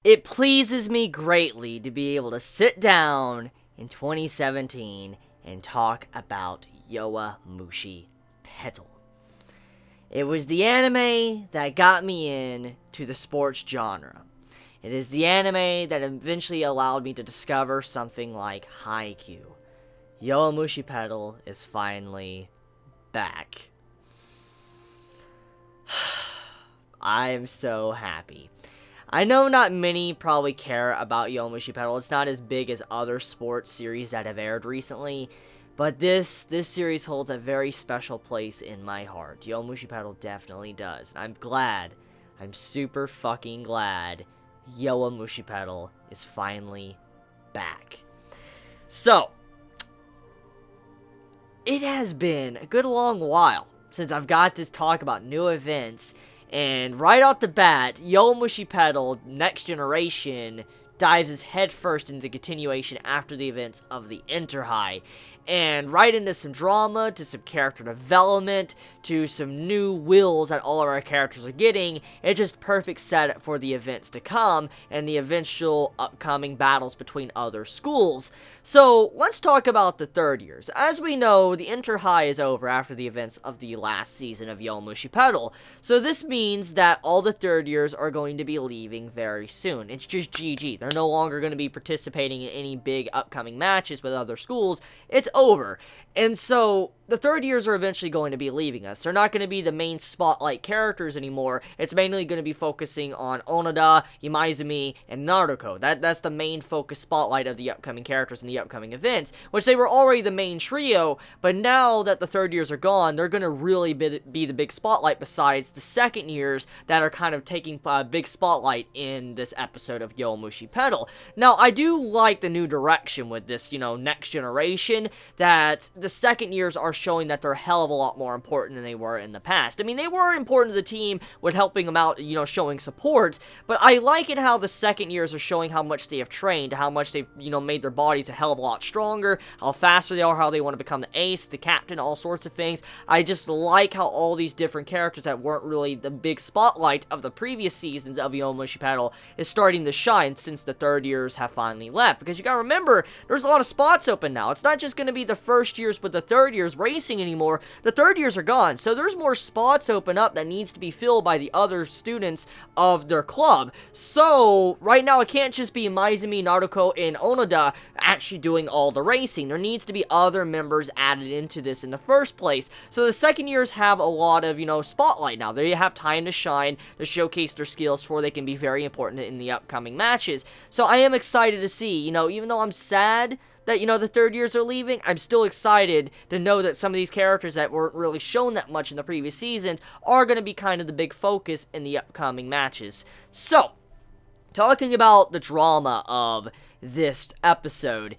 It pleases me greatly to be able to sit down in 2017 and talk about Yowamushi Pedal. It was the anime that got me in to the sports genre. It is the anime that eventually allowed me to discover something like Haikyuu. Yowamushi Pedal is finally back. I am so happy. I know not many probably care about Yowamushi Pedal. It's not as big as other sports series that have aired recently, but this series holds a very special place in my heart. Yowamushi Pedal definitely does. I'm glad. I'm super fucking glad Yowamushi Pedal is finally back. So, it has been a good long while since I've got to talk about new events. And right off the bat, Yowamushi Pedal Next Generation dives his headfirst into the continuation after the events of the Interhigh. And right into some drama, to some character development, to some new wills that all of our characters are getting. It's just perfect setup for the events to come and the eventual upcoming battles between other schools. So, let's talk about the third years. As we know, the Interhigh is over after the events of the last season of Yowamushi Pedal. So this means that all the third years are going to be leaving very soon. It's just GG. They're no longer going to be participating in any big upcoming matches with other schools. It's over. And so, the third years are eventually going to be leaving us. They're not going to be the main spotlight characters anymore. It's mainly going to be focusing on Onoda, Imaizumi, and Naruto. That's the main focus spotlight of the upcoming characters in the upcoming events, which they were already the main trio, but now that the third years are gone, they're going to really be the big spotlight besides the second years that are kind of taking a big spotlight in this episode of Yowamushi Pedal. Now, I do like the new direction with this, next generation, that the second years are showing that they're a hell of a lot more important than they were in the past. I mean, they were important to the team with helping them out, showing support, but I like it how the second years are showing how much they have trained, how much they've, made their bodies a hell of a lot stronger, how faster they are, how they want to become the ace, the captain, all sorts of things. I just like how all these different characters that weren't really the big spotlight of the previous seasons of Yowamushi Pedal is starting to shine since the third years have finally left, because you gotta remember, there's a lot of spots open now. It's not just gonna be the first years with the third years racing anymore. The third years are gone, so there's more spots open up that needs to be filled by the other students of their club. So right now it can't just be Maizumi, Naruto, and Onoda actually doing all the racing. There needs to be other members added into this in the first place. So the second years have a lot of, spotlight now. They have time to shine, to showcase their skills before they can be very important in the upcoming matches. So I am excited to see, even though I'm sad that, the third years are leaving, I'm still excited to know that some of these characters that weren't really shown that much in the previous seasons are going to be kind of the big focus in the upcoming matches. So, talking about the drama of this episode,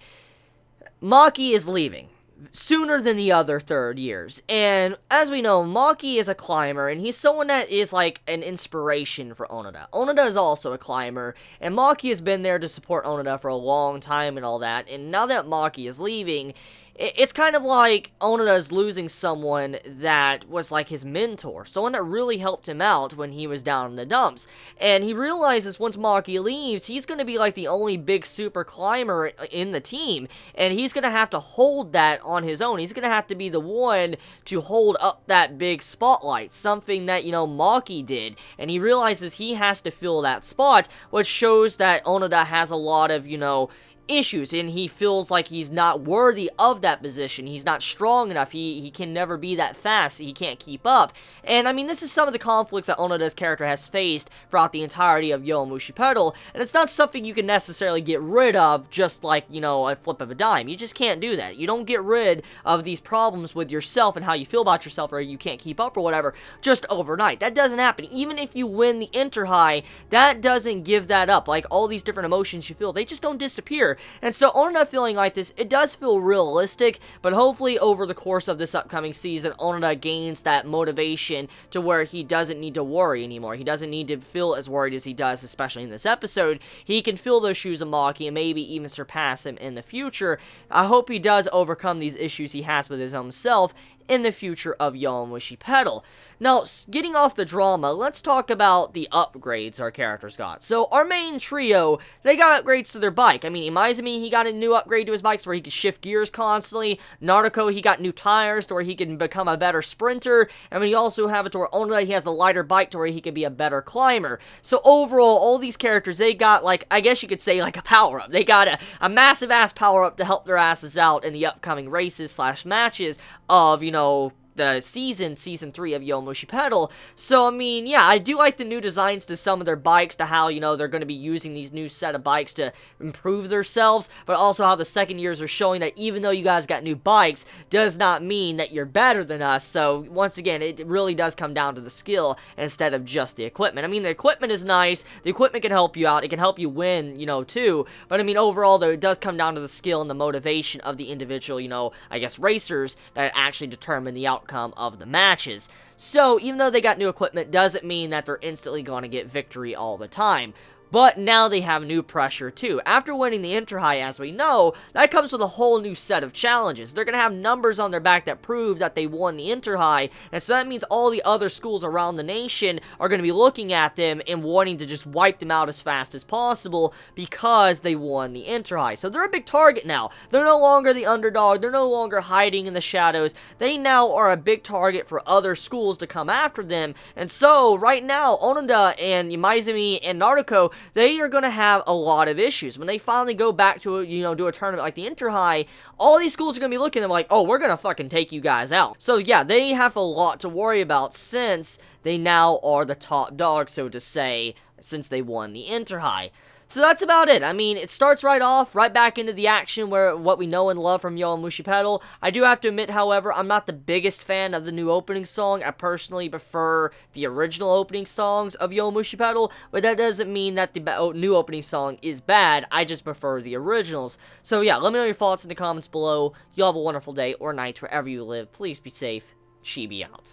Maki is leaving sooner than the other third years, and as we know, Maki is a climber, and he's someone that is like an inspiration for Onoda. Onoda is also a climber, and Maki has been there to support Onoda for a long time and all that, and now that Maki is leaving, it's kind of like Onoda is losing someone that was like his mentor, someone that really helped him out when he was down in the dumps. And he realizes once Maki leaves, he's going to be like the only big super climber in the team, and he's going to have to hold that on his own. He's going to have to be the one to hold up that big spotlight, something that, Maki did, and he realizes he has to fill that spot, which shows that Onoda has a lot of, issues, and he feels like he's not worthy of that position. He's not strong enough. He can never be that fast. He can't keep up. And I mean, this is some of the conflicts that Onoda's character has faced throughout the entirety of Yowamushi Pedal, and it's not something you can necessarily get rid of just like, a flip of a dime. You just can't do that. You don't get rid of these problems with yourself and how you feel about yourself, or you can't keep up or whatever, just overnight. That doesn't happen. Even if you win the Interhigh, that doesn't give that up. Like, all these different emotions you feel, they just don't disappear. And so, Onoda feeling like this, it does feel realistic, but hopefully over the course of this upcoming season, Onoda gains that motivation to where he doesn't need to worry anymore. He doesn't need to feel as worried as he does, especially in this episode. He can fill those shoes of Maki and maybe even surpass him in the future. I hope he does overcome these issues he has with his own self in the future of Yowamushi Pedal. Now, getting off the drama, let's talk about the upgrades our characters got. So, our main trio, they got upgrades to their bike. I mean, Imizumi, he got a new upgrade to his bikes where he could shift gears constantly. Naruto, he got new tires to where he can become a better sprinter. And we also have it to where Onoda, he has a lighter bike to where he can be a better climber. So, overall, all these characters, they got, like, I guess you could say, like, a power-up. They got a massive-ass power-up to help their asses out in the upcoming races / matches of, you know, the season 3 of Yowamushi Pedal. So, I mean, yeah, I do like the new designs to some of their bikes, to how, you know, they're going to be using these new set of bikes to improve themselves, but also how the second years are showing that even though you guys got new bikes, does not mean that you're better than us. So, once again, it really does come down to the skill instead of just the equipment. I mean, the equipment is nice, the equipment can help you out, it can help you win, you know, too, but I mean, overall, though, it does come down to the skill and the motivation of the individual, you know, I guess, racers that actually determine the outcome of the matches. So, even though they got new equipment, doesn't mean that they're instantly going to get victory all the time. But now they have new pressure too. After winning the Inter-High, as we know, that comes with a whole new set of challenges. They're going to have numbers on their back that prove that they won the Inter-High, and so that means all the other schools around the nation are going to be looking at them and wanting to just wipe them out as fast as possible because they won the Inter-High. So they're a big target now. They're no longer the underdog. They're no longer hiding in the shadows. They now are a big target for other schools to come after them, and so right now, Onoda and Imizumi and Naruto, they are going to have a lot of issues. When they finally go back to, you know, do a tournament like the Inter-High, all these schools are going to be looking at them like, oh, we're going to fucking take you guys out. So, yeah, they have a lot to worry about since they now are the top dog, so to say, since they won the Inter-High. So that's about it. I mean, it starts right off, right back into the action where what we know and love from Yowamushi Pedal. I do have to admit, however, I'm not the biggest fan of the new opening song. I personally prefer the original opening songs of Yowamushi Pedal, but that doesn't mean that the new opening song is bad. I just prefer the originals. So yeah, let me know your thoughts in the comments below. Y'all have a wonderful day or night wherever you live. Please be safe. Chibi out.